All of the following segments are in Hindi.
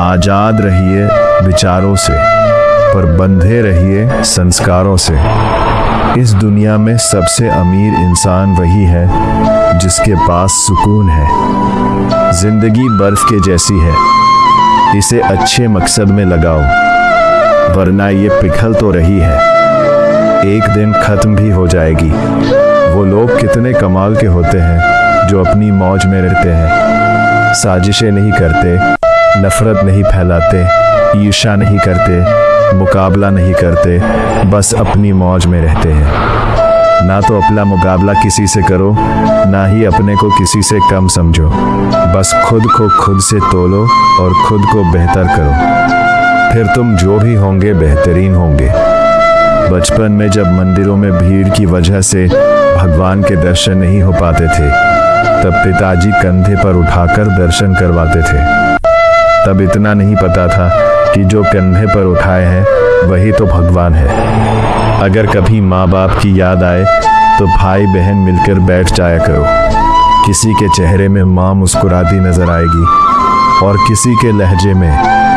आजाद रहिए विचारों से, पर बंधे रहिए संस्कारों से। इस दुनिया में सबसे अमीर इंसान वही है जिसके पास सुकून है। जिंदगी बर्फ के जैसी है, इसे अच्छे मकसद में लगाओ, वरना ये पिघल तो रही है, एक दिन खत्म भी हो जाएगी। वो लोग कितने कमाल के होते हैं जो अपनी मौज में रहते हैं, साजिशें नहीं करते, नफरत नहीं फैलाते, ईर्ष्या नहीं करते, मुकाबला नहीं करते, बस अपनी मौज में रहते हैं। ना तो अपना मुकाबला किसी से करो, ना ही अपने को किसी से कम समझो, बस खुद को खुद से तोलो और खुद को बेहतर करो, फिर तुम जो भी होंगे बेहतरीन होंगे। बचपन में जब मंदिरों में भीड़ की वजह से भगवान के दर्शन नहीं हो पाते थे, तब पिताजी कंधे पर उठाकर दर्शन करवाते थे। तब इतना नहीं पता था कि जो कंधे पर उठाए हैं वही तो भगवान है। अगर कभी माँ बाप की याद आए तो भाई बहन मिलकर बैठ जाया करो। किसी के चेहरे में माँ मुस्कुराती नजर आएगी और किसी के लहजे में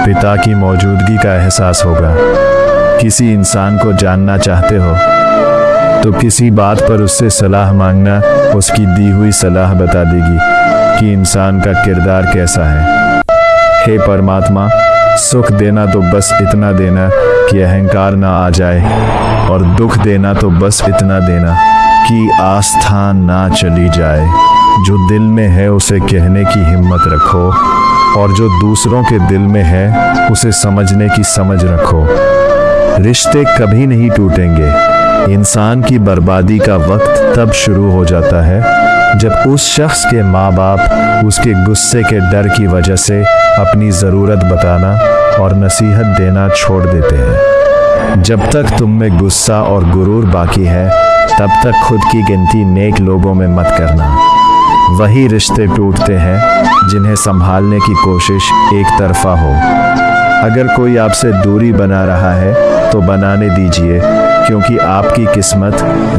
पिता की मौजूदगी का एहसास होगा। किसी इंसान को जानना चाहते हो तो किसी बात पर उससे सलाह मांगना उसकी दी हुई सलाह बता देगी कि इंसान का किरदार कैसा है। हे परमात्मा, सुख देना तो बस इतना देना कि अहंकार ना आ जाए, और दुख देना तो बस इतना देना कि आस्था ना चली जाए। जो दिल में है उसे कहने की हिम्मत रखो, और जो दूसरों के दिल में है उसे समझने की समझ रखो। रिश्ते कभी नहीं टूटेंगे। इंसान की बर्बादी का वक्त तब शुरू हो जाता है जब उस शख्स के माँ बाप उसके गुस्से के डर की वजह से अपनी ज़रूरत बताना और नसीहत देना छोड़ देते हैं। जब तक तुम में गुस्सा और गुरूर बाकी है, तब तक खुद की गिनती नेक लोगों में मत करना। वही रिश्ते टूटते हैं जिन्हें संभालने की कोशिश एक तरफा हो। अगर कोई आपसे दूरी बना रहा है तो बनाने दीजिए, क्योंकि आपकी किस्मत,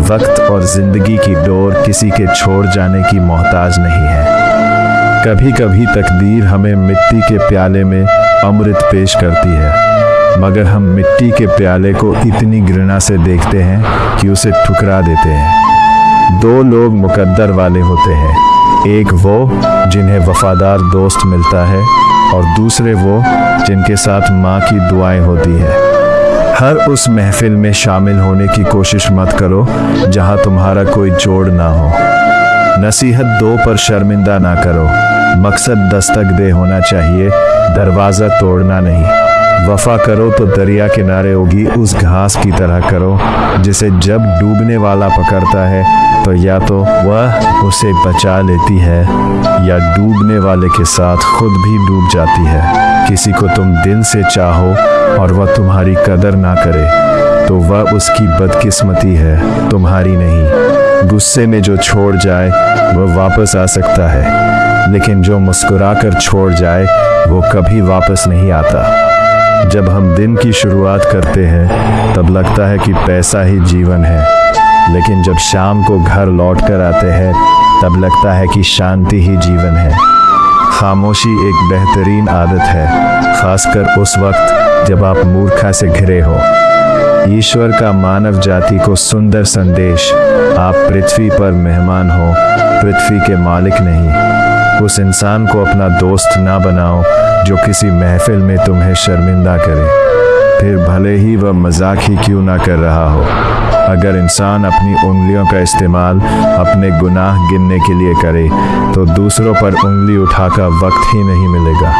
वक्त और ज़िंदगी की डोर किसी के छोड़ जाने की मोहताज नहीं है। कभी कभी तकदीर हमें मिट्टी के प्याले में अमृत पेश करती है, मगर हम मिट्टी के प्याले को इतनी घृणा से देखते हैं कि उसे ठुकरा देते हैं। दो लोग मुकद्दर वाले होते हैं, एक वो जिन्हें वफादार दोस्त मिलता है और दूसरे वो जिनके साथ माँ की दुआएं होती है। हर उस महफिल में शामिल होने की कोशिश मत करो जहाँ तुम्हारा कोई जोड़ ना हो। नसीहत दो पर शर्मिंदा ना करो। मकसद दस्तक दे होना चाहिए, दरवाज़ा तोड़ना नहीं। वफा करो तो दरिया किनारे होगी उस घास की तरह करो जिसे जब डूबने वाला पकड़ता है तो या तो वह उसे बचा लेती है या डूबने वाले के साथ खुद भी डूब जाती है। किसी को तुम दिल से चाहो और वह तुम्हारी कदर ना करे तो वह उसकी बदकिस्मती है, तुम्हारी नहीं। गुस्से में जो छोड़ जाए वह वापस आ सकता है, लेकिन जो मुस्कुराकर छोड़ जाए वो कभी वापस नहीं आता। जब हम दिन की शुरुआत करते हैं तब लगता है कि पैसा ही जीवन है, लेकिन जब शाम को घर लौट कर आते हैं तब लगता है कि शांति ही जीवन है। खामोशी एक बेहतरीन आदत है, खासकर उस वक्त जब आप मूर्खता से घिरे हो। ईश्वर का मानव जाति को सुंदर संदेश, आप पृथ्वी पर मेहमान हो, पृथ्वी के मालिक नहीं। उस इंसान को अपना दोस्त ना बनाओ जो किसी महफिल में तुम्हें शर्मिंदा करे, फिर भले ही वह मजाक ही क्यों ना कर रहा हो। अगर इंसान अपनी उंगलियों का इस्तेमाल अपने गुनाह गिनने के लिए करे तो दूसरों पर उंगली उठाकर वक्त ही नहीं मिलेगा।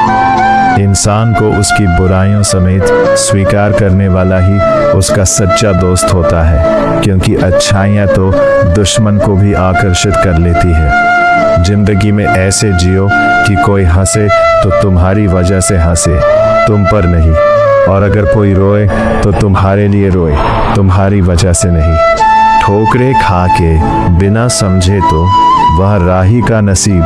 इंसान को उसकी बुराइयों समेत स्वीकार करने वाला ही उसका सच्चा दोस्त होता है, क्योंकि अच्छाइयाँ तो दुश्मन को भी आकर्षित कर लेती है। जिंदगी में ऐसे जियो कि कोई हंसे तो तुम्हारी वजह से हंसे, तुम पर नहीं, और अगर कोई रोए तो तुम्हारे लिए रोए, तुम्हारी वजह से नहीं। ठोकरे खा के बिना समझे तो वह राही का नसीब,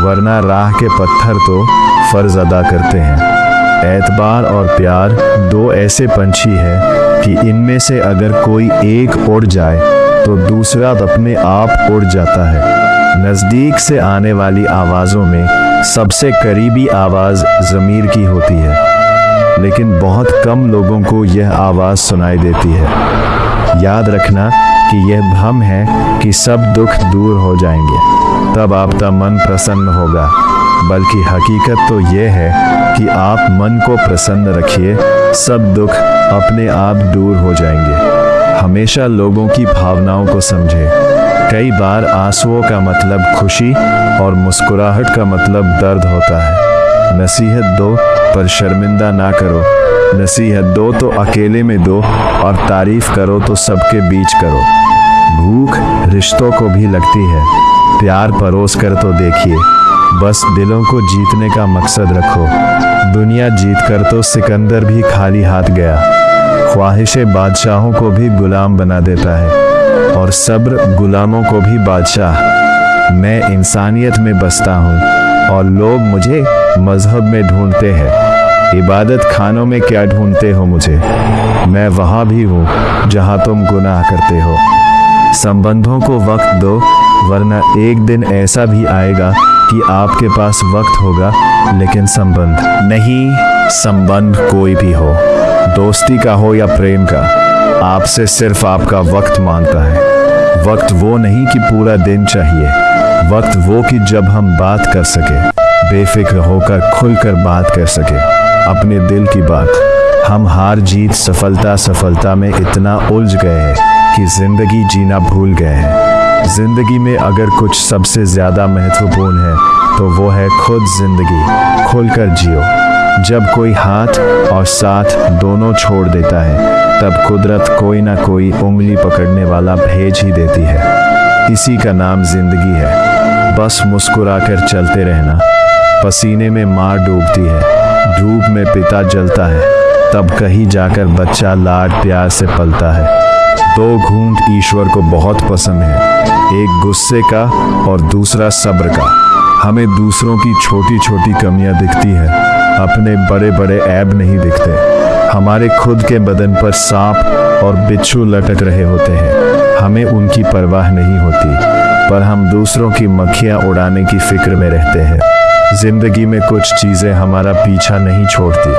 वरना राह के पत्थर तो फर्ज अदा करते हैं। एतबार और प्यार दो ऐसे पंछी हैं कि इनमें से अगर कोई एक उड़ जाए तो दूसरा अपने आप उड़ जाता है। नज़दीक से आने वाली आवाज़ों में सबसे करीबी आवाज़ ज़मीर की होती है, लेकिन बहुत कम लोगों को यह आवाज़ सुनाई देती है। याद रखना कि यह भ्रम है कि सब दुख दूर हो जाएंगे, तब आपका मन प्रसन्न होगा, बल्कि हकीकत तो यह है कि आप मन को प्रसन्न रखिए, सब दुख अपने आप दूर हो जाएंगे। हमेशा लोगों की भावनाओं को समझें। कई बार आंसुओं का मतलब खुशी और मुस्कुराहट का मतलब दर्द होता है। नसीहत दो पर शर्मिंदा ना करो। नसीहत दो तो अकेले में दो, और तारीफ करो तो सबके बीच करो। भूख रिश्तों को भी लगती है, प्यार परोस कर तो देखिए। बस दिलों को जीतने का मकसद रखो। दुनिया जीत कर तो सिकंदर भी खाली हाथ गया। ख्वाहिशे बादशाहों को भी गुलाम बना देता है, और सब्र गुलामों को भी बादशाह। मैं इंसानियत में बसता हूँ, और लोग मुझे मजहब में ढूंढते हैं। इबादत खानों में क्या ढूंढते हो मुझे? मैं वहाँ भी हूँ जहाँ तुम गुनाह करते हो। संबंधों को वक्त दो, वरना एक दिन ऐसा भी आएगा कि आपके पास वक्त होगा लेकिन संबंध नहीं। संबंध कोई भी हो, दोस्ती का हो या प्रेम का, आपसे सिर्फ आपका वक्त मांगता है। वक्त वो नहीं कि पूरा दिन चाहिए, वक्त वो कि जब हम बात कर सके, बेफिक्र होकर खुलकर बात कर सके अपने दिल की बात। हम हार जीत सफलता में इतना उलझ गए हैं कि जिंदगी जीना भूल गए हैं। जिंदगी में अगर कुछ सबसे ज्यादा महत्वपूर्ण है तो वो है खुद जिंदगी। खुलकर जियो। जब कोई हाथ और साथ दोनों छोड़ देता है, तब कुदरत कोई ना कोई उंगली पकड़ने वाला भेज ही देती है। इसी का नाम जिंदगी है। बस मुस्कुराकर चलते रहना। पसीने में माँ डूबती है, धूप में पिता जलता है, तब कहीं जाकर बच्चा लाड प्यार से पलता है। दो घूंट ईश्वर को बहुत पसंद है, एक गुस्से का और दूसरा सब्र का। हमें दूसरों की छोटी छोटी कमियां दिखती है, अपने बड़े बड़े ऐब नहीं दिखते। हमारे खुद के बदन पर सांप और बिच्छू लटक रहे होते हैं, हमें उनकी परवाह नहीं होती, पर हम दूसरों की मक्खियां उड़ाने की फिक्र में रहते हैं। जिंदगी में कुछ चीज़ें हमारा पीछा नहीं छोड़ती,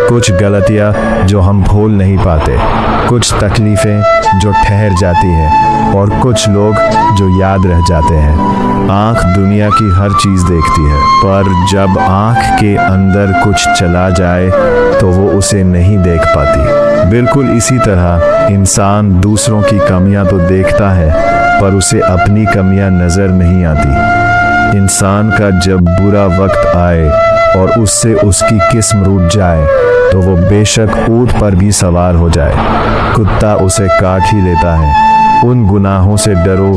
कुछ गलतियां जो हम भूल नहीं पाते, कुछ तकलीफ़ें जो ठहर जाती हैं, और कुछ लोग जो याद रह जाते हैं। आँख दुनिया की हर चीज़ देखती है, पर जब आँख के अंदर कुछ चला जाए तो वो उसे नहीं देख पाती। बिल्कुल इसी तरह इंसान दूसरों की कमियां तो देखता है, पर उसे अपनी कमियां नज़र नहीं आती। इंसान का जब बुरा वक्त आए और उससे उसकी किस्म रूठ जाए, तो वो बेशक ऊंट पर भी सवार हो जाए, कुत्ता उसे काट ही लेता है। उन गुनाहों से डरो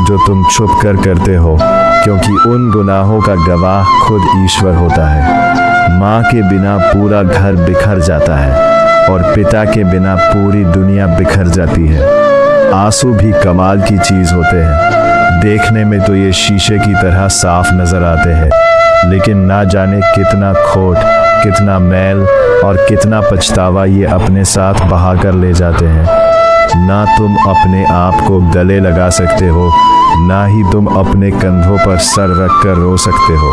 जो तुम छुप कर करते हो, क्योंकि उन गुनाहों का गवाह खुद ईश्वर होता है। माँ के बिना पूरा घर बिखर जाता है, और पिता के बिना पूरी दुनिया बिखर जाती है। आंसू भी कमाल की चीज़ होते हैं। देखने में तो ये शीशे की तरह साफ नज़र आते हैं, लेकिन ना जाने कितना खोट, कितना मैल और कितना पछतावा ये अपने साथ बहा कर ले जाते हैं। ना तुम अपने आप को गले लगा सकते हो, ना ही तुम अपने कंधों पर सर रख कर रो सकते हो।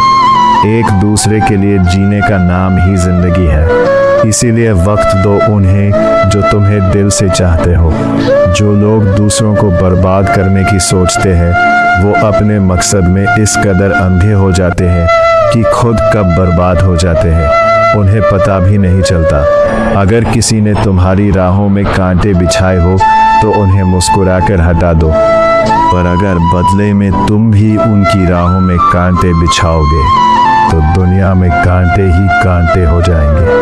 एक दूसरे के लिए जीने का नाम ही जिंदगी है। इसीलिए वक्त दो उन्हें जो तुम्हें दिल से चाहते हो। जो लोग दूसरों को बर्बाद करने की सोचते हैं, वो अपने मकसद में इस कदर अंधे हो जाते हैं कि खुद कब बर्बाद हो जाते हैं उन्हें पता भी नहीं चलता। अगर किसी ने तुम्हारी राहों में कांटे बिछाए हो तो उन्हें मुस्कुराकर हटा दो, पर अगर बदले में तुम भी उनकी राहों में कांटे बिछाओगे तो दुनिया में कांटे ही कांटे हो जाएंगे।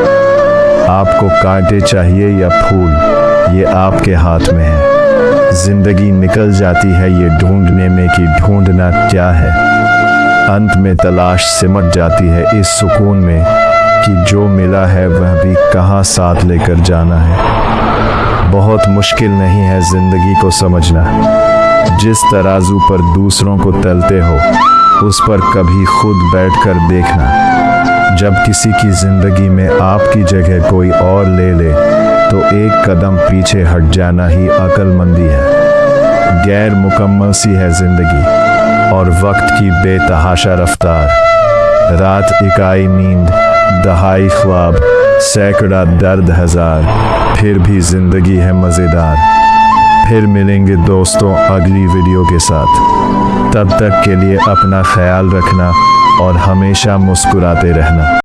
आपको कांटे चाहिए या फूल, ये आपके हाथ में है। जिंदगी निकल जाती है ये ढूंढने में कि ढूंढना क्या है। अंत में तलाश सिमट जाती है इस सुकून में कि जो मिला है वह भी कहाँ साथ लेकर जाना है। बहुत मुश्किल नहीं है जिंदगी को समझना। जिस तराजू पर दूसरों को तलते हो, उस पर कभी खुद बैठकर देखना। जब किसी की जिंदगी में आपकी जगह कोई और ले ले तो एक कदम पीछे हट जाना ही अक्लमंदी है। गैर मुकम्मल सी है जिंदगी और वक्त की बेतहाशा रफ्तार। रात इकाई नींद, दहाई ख्वाब, सैकड़ा दर्द हजार, फिर भी जिंदगी है मज़ेदार। फिर मिलेंगे दोस्तों अगली वीडियो के साथ। तब तक के लिए अपना ख्याल रखना और हमेशा मुस्कुराते रहना।